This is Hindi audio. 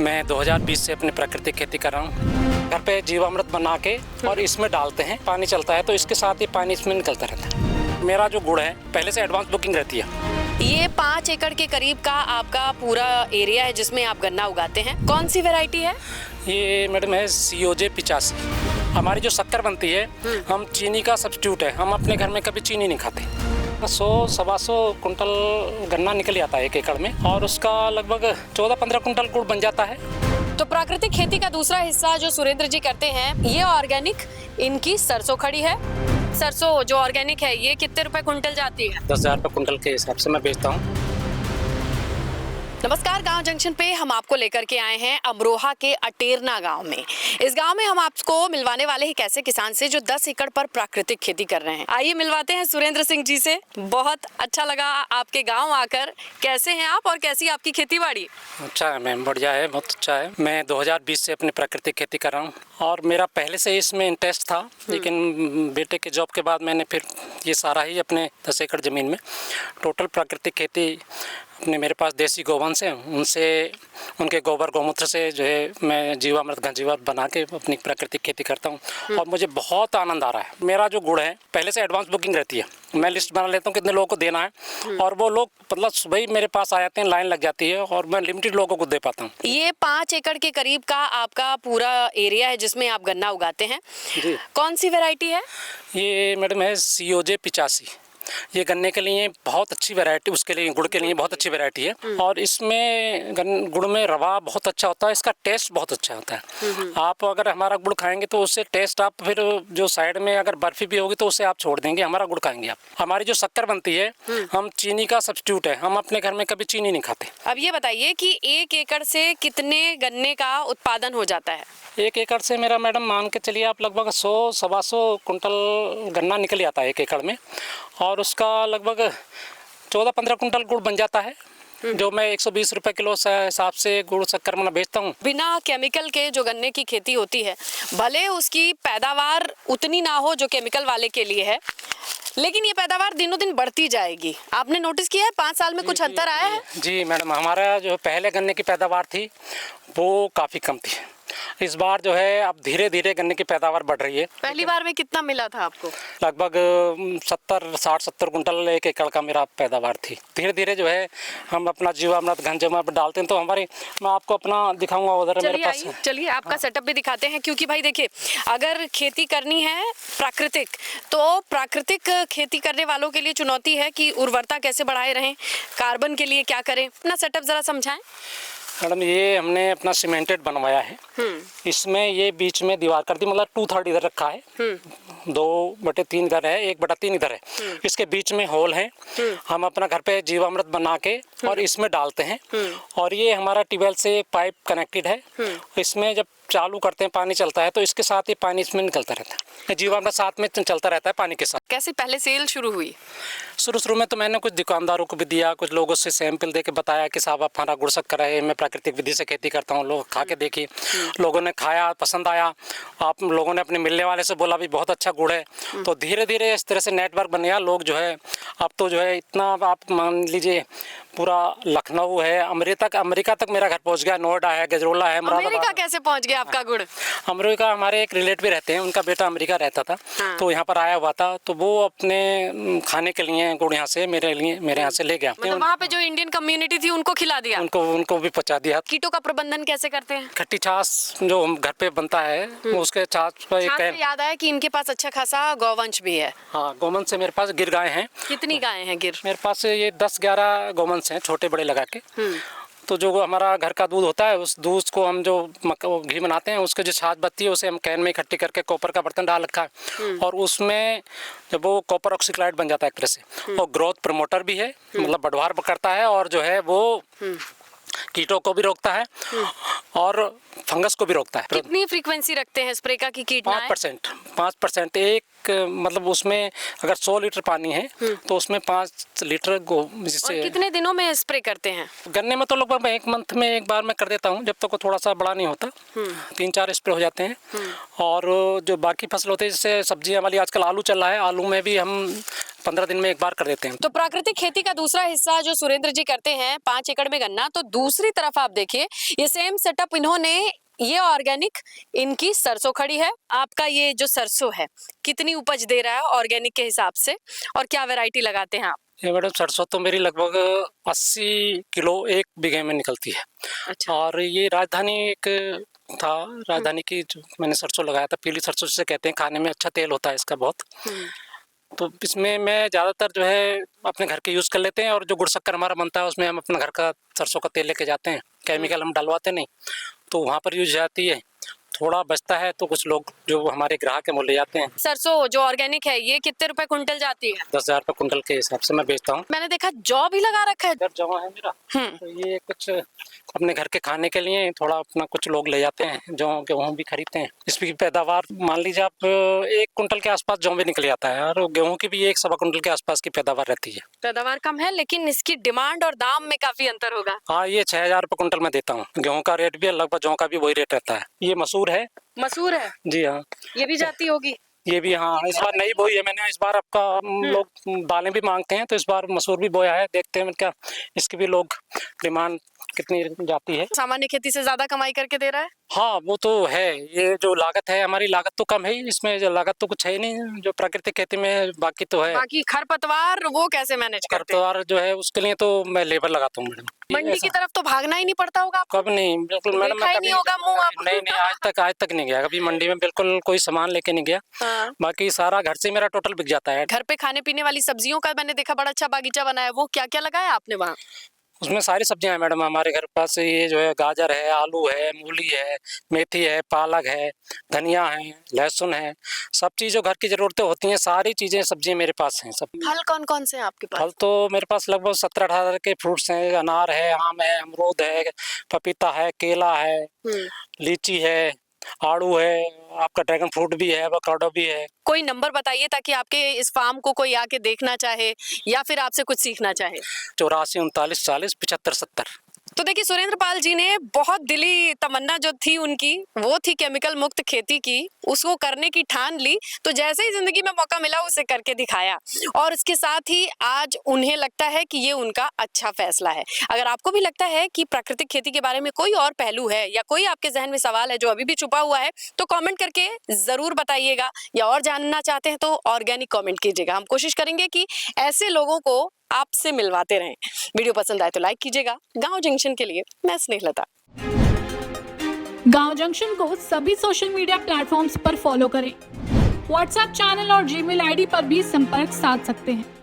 मैं 2020 से अपनी प्राकृतिक खेती कर रहा हूँ। घर पे जीवामृत बना के और इसमें डालते हैं, पानी चलता है तो इसके साथ ही पानी इसमें निकलता रहता है। मेरा जो गुड़ है पहले से एडवांस बुकिंग रहती है। ये 5 एकड़ के करीब का आपका पूरा एरिया है जिसमें आप गन्ना उगाते हैं। कौन सी वैरायटी है? ये मैडम है COJ 85। हमारी जो शक्कर बनती है हम चीनी का सब्स्टिट्यूट है, हम अपने घर में कभी चीनी नहीं खाते। 100-125 कुंटल गन्ना निकल जाता है 1 एकड़ में और उसका लगभग 14-15 कुंटल गुड़ बन जाता है। तो प्राकृतिक खेती का दूसरा हिस्सा जो सुरेंद्र जी करते हैं ये ऑर्गेनिक, इनकी सरसों खड़ी है। सरसों जो ऑर्गेनिक है ये कितने रुपए कुंटल जाती है? 10,000 रुपये कुंटल के हिसाब से मैं बेचता हूँ। नमस्कार, गांव जंक्शन पे हम आपको लेकर के आए हैं अमरोहा के अटेरना गांव में। इस गांव में हम आपको मिलवाने वाले हैं एक ऐसे किसान से जो 10 एकड़ पर प्राकृतिक खेती कर रहे हैं। आइए मिलवाते हैं सुरेंद्र सिंह जी से। बहुत अच्छा लगा आपके गांव आकर। कैसे हैं आप और कैसी आपकी खेती बाड़ी? अच्छा है मैम, बढ़िया है, बहुत अच्छा है। मैं 2020 से अपनी प्राकृतिक खेती कर रहा हूँ और मेरा पहले से इसमें इंटरेस्ट था, लेकिन बेटे के जॉब के बाद मैंने फिर ये सारा ही अपने 10 एकड़ ज़मीन में टोटल प्राकृतिक खेती अपने मेरे पास देसी गोवंश है, उनसे उनके गोबर गौमूत्र से जो है मैं जीवामृत घनजीवामृत बना के अपनी प्राकृतिक खेती करता हूँ और मुझे बहुत आनंद आ रहा है। मेरा जो गुड़ है पहले से एडवांस बुकिंग रहती है, मैं लिस्ट बना लेता हूँ कितने लोगों को देना है और वो लोग मतलब सुबह ही मेरे पास आ जाते हैं, लाइन लग जाती है और मैं लिमिटेड लोगों को दे पाता हूँ। ये 5 एकड़ के करीब का आपका पूरा एरिया है जिसमें आप गन्ना उगाते हैं। जी। कौन सी वैरायटी है? ये मैडम है COJ 85। ये गन्ने के लिए बहुत अच्छी वैरायटी, उसके लिए गुड़ के लिए बहुत अच्छी वैरायटी है और इसमें गुड़ में रवा बहुत अच्छा होता है, इसका टेस्ट बहुत अच्छा होता है। आप अगर हमारा गुड़ खाएंगे तो उससे टेस्ट आप फिर जो साइड में अगर बर्फी भी होगी तो उसे आप छोड़ देंगे, हमारा गुड़ खाएंगे आप। हमारी जो शक्कर बनती है हम चीनी का सब्स्टिट्यूट है, हम अपने घर में कभी चीनी नहीं खाते। अब ये बताइए कि 1 एकड़ से कितने गन्ने का उत्पादन हो जाता है? 1 एकड़ से मेरा मैडम मान के चलिए आप लगभग 100-125 कुंटल गन्ना निकल जाता है 1 एकड़ में और उसका लगभग 14-15 कुंटल गुड़ बन जाता है, जो मैं 120 रुपये किलो से हिसाब से गुड़ शक्कर मना बेचता हूँ। बिना केमिकल के जो गन्ने की खेती होती है, भले उसकी पैदावार उतनी ना हो जो केमिकल वाले के लिए है, लेकिन ये पैदावार दिनों दिन बढ़ती जाएगी। आपने नोटिस किया है 5 साल में कुछ अंतर आया है? जी मैडम, हमारा जो पहले गन्ने की पैदावार थी वो काफ़ी कम थी। इस बार जो है अब धीरे धीरे गन्ने की पैदावार बढ़ रही है। पहली बार में कितना मिला था आपको? लगभग 60-70 कुंटल 1 एकड़ का मेरा पैदावार थी। धीरे धीरे जो है हम अपना जीवामृत घनजीवामृत डालते हैं तो हमारी, मैं आपको अपना दिखाऊंगा उधर मेरे पास। चलिए आपका सेटअप भी दिखाते हैं, क्योंकि भाई देखिए अगर खेती करनी है प्राकृतिक तो प्राकृतिक खेती करने वालों के लिए चुनौती है कि उर्वरता कैसे बढ़ाए रहें, कार्बन के लिए क्या करें। अपना सेटअप जरा समझाएं। मैडम ये हमने अपना सीमेंटेड बनवाया है, इसमें ये बीच में दीवार कर दी, मतलब 2/3 इधर रखा है, 2/3 इधर है, 1/3 इधर है, इसके बीच में होल है। हम अपना घर पे जीवामृत बना के और इसमें डालते हैं और ये हमारा ट्यूबवेल से एक पाइप कनेक्टेड है, इसमें जब चालू करते हैं पानी चलता है तो इसके साथ ही पानी इसमें निकलता रहता है, जीवामृत साथ में चलता रहता है पानी के साथ। कैसे पहले सेल शुरू हुई? शुरू में तो मैंने कुछ दुकानदारों को भी दिया, कुछ लोगों से सैंपल दे के बताया कि साहब आप हमारा गुड़ शक्कर है, मैं प्राकृतिक विधि से खेती करता हूँ। लोग खा के देखी, लोगों ने खाया, पसंद आया, आप लोगों ने अपने मिलने वाले से बोला भी बहुत अच्छा गुड़ है। तो धीरे धीरे इस तरह से नेटवर्क बन गया। लोग जो है अब तो जो है इतना, आप मान लीजिए पूरा लखनऊ है, अमेरिका तक मेरा घर पहुँच गया, नोएडा है, गजरोला है, अमेरिका कैसे पहुँच गया आपका गुड़? अमेरिका हमारे एक रिलेटिव रहते हैं, उनका बेटा अमेरिका रहता था तो यहाँ पर आया हुआ था, तो वो अपने खाने के लिए गुड़ यहाँ से मेरे यहाँ से ले गया। मतलब वहाँ पे जो इंडियन कम्युनिटी थी उनको खिला दिया? उनको भी पहुँचा दिया। कीटों का प्रबंधन कैसे करते हैं? खट्टी छाछ जो हम घर पे बनता है उसके छाछ पर याद आया कि इनके पास अच्छा खासा गौवंश भी है। हाँ, गौवंश से मेरे पास गिर गाय हैं। कितनी गायें हैं गिर? मेरे पास ये 10-11 गौवंश हैं, छोटे बड़े लगा के। तो जो हमारा घर का दूध होता है उस दूध को हम जो घी बनाते हैं, उसके जो छाछ बचती है उसे हम कैन में इकट्ठी करके कॉपर का बर्तन डाल रखा है और उसमें जब वो कॉपर ऑक्सीक्लाइड बन जाता है एक तरह से, और ग्रोथ प्रमोटर भी है, मतलब बढ़वार करता है और जो है वो कीटों को भी रोकता है और फंगस को भी रोकता है। कितनी फ्रीक्वेंसी रखते हैं स्प्रे का कि कीट ना आए? 5%। एक मतलब उसमें अगर 100 लीटर पानी है तो उसमें 5 लीटर जिससे। और कितने दिनों में स्प्रे करते हैं? गन्ने में तो लगभग 1 मंथ में एक बार मैं कर देता हूँ, जब तक वो थोड़ा सा बड़ा नहीं होता। 3-4 स्प्रे हो जाते हैं। और जो बाकी फसल होते हैं जैसे सब्जियाँ वाली, आजकल आलू चल रहा है, आलू में भी हम 15 दिन में एक बार कर देते हैं। तो प्राकृतिक खेती का दूसरा हिस्सा जो सुरेंद्र जी करते हैं 5 एकड़ में गन्ना, तो दूसरी तरफ आप देखिए ये सेम सेटअप इन्होंने, ये ऑर्गेनिक इनकी सरसों खड़ी है। आपका ये जो सरसों है कितनी उपज दे रहा है ऑर्गेनिक के हिसाब से, और क्या वैरायटी लगाते हैं आप? ये मैडम सरसों तो मेरी लगभग 80 किलो एक बीघे में निकलती है। अच्छा। और ये राजधानी एक था, राजधानी की जो मैंने सरसों लगाया था, पीली सरसों जिसे कहते हैं, खाने में अच्छा तेल होता है इसका बहुत। तो इसमें मैं ज़्यादातर जो है अपने घर के यूज़ कर लेते हैं, और जो गुड़ शक्कर हमारा बनता है उसमें हम अपने घर का सरसों का तेल लेके जाते हैं, केमिकल हम डलवाते नहीं, तो वहाँ पर यूज जाती है। थोड़ा बचता है तो कुछ लोग जो हमारे ग्राहक हैं वो ले जाते हैं। सरसों जो ऑर्गेनिक है ये कितने रुपए कुंटल जाती है? 10,000 रुपये कुंटल के हिसाब से मैं बेचता हूँ। मैंने देखा जौ भी लगा रखा है। इधर जौ है मेरा, तो ये कुछ अपने घर के खाने के लिए थोड़ा अपना कुछ लोग ले जाते हैं, जौ गेहूँ भी खरीदते हैं। इसकी पैदावार मान लीजिए आप 1 कुंटल के आसपास जौ भी निकल जाता है, और गेहूँ की भी 1 सवा कुंटल के आसपास की पैदावार रहती है। पैदावार कम है लेकिन इसकी डिमांड और दाम में काफी अंतर होगा। हाँ, ये 6,000 रुपये कुंटल में देता हूँ। गेहूँ का रेट भी है, लगभग जौ का भी वही रेट रहता है। ये मसूर है। मसूर है जी हाँ, ये भी जाती होगी। ये भी हाँ, इस बार नई बोई है मैंने। इस बार आपका लोग दालें भी मांगते हैं, तो इस बार मसूर भी बोया है। देखते हैं क्या इसकी भी लोग डिमांड कितनी जाती है। सामान्य खेती से ज्यादा कमाई करके दे रहा है। हाँ, वो तो है। ये जो लागत है हमारी, लागत तो कम है ही इसमें, जो लागत तो कुछ है ही नहीं जो प्राकृतिक खेती में, बाकी तो है। बाकी खरपतवार वो कैसे मैनेज करते हैं? खरपतवार जो है उसके लिए तो मैं लेबर लगाता हूँ मैडम। मंडी की तरफ तो भागना ही नहीं पड़ता होगा आपको? कब नहीं, बिल्कुल मैडम। देखा ही नहीं होगा मुंह आप। नहीं नहीं, आज तक नहीं गया कभी मंडी में, बिल्कुल कोई सामान लेके नहीं गया। हाँ। बाकी सारा घर से मेरा टोटल बिक जाता है। घर पे खाने पीने वाली सब्जियों का मैंने देखा बड़ा अच्छा बागीचा बनाया है, वो क्या क्या लगाया आपने वहाँ? उसमें सारी सब्जियां हैं मैडम हमारे घर पास। ये जो है गाजर है, आलू है, मूली है, मेथी है, पालक है, धनिया है, लहसुन है, सब चीज़ जो घर की ज़रूरतें होती हैं सारी चीज़ें सब्जियां मेरे पास हैं सब। फल कौन कौन से हैं आपके पास? फल तो मेरे पास लगभग 17-18 के फ्रूट्स हैं। अनार है, आम है, अमरूद है, पपीता है, केला है, लीची है, आड़ू है, आपका ड्रैगन फ्रूट भी है, एवोकाडो भी है। कोई नंबर बताइए ताकि आपके इस फार्म को कोई आके देखना चाहे या फिर आपसे कुछ सीखना चाहे। 84 39 40 75 70। तो देखिए सुरेंद्र पाल जी ने बहुत दिली तमन्ना जो थी उनकी, वो थी केमिकल मुक्त खेती की, उसको करने की ठान ली, तो जैसे ही जिंदगी में मौका मिला उसे करके दिखाया, और इसके साथ ही आज उन्हें लगता है कि ये उनका अच्छा फैसला है। अगर आपको भी लगता है कि प्राकृतिक खेती के बारे में कोई और पहलू है या कोई आपके जहन में सवाल है जो अभी भी छुपा हुआ है, तो कमेंट करके जरूर बताइएगा, या और जानना चाहते हैं तो ऑर्गेनिक कमेंट कीजिएगा। हम कोशिश करेंगे कि ऐसे लोगों को आपसे मिलवाते रहें। वीडियो पसंद आए तो लाइक कीजिएगा। गांव जंक्शन के लिए मैं स्नेहलता। गांव जंक्शन को सभी सोशल मीडिया प्लेटफॉर्म्स पर फॉलो करें। व्हाट्सएप चैनल और जीमेल आईडी पर भी संपर्क साध सकते हैं।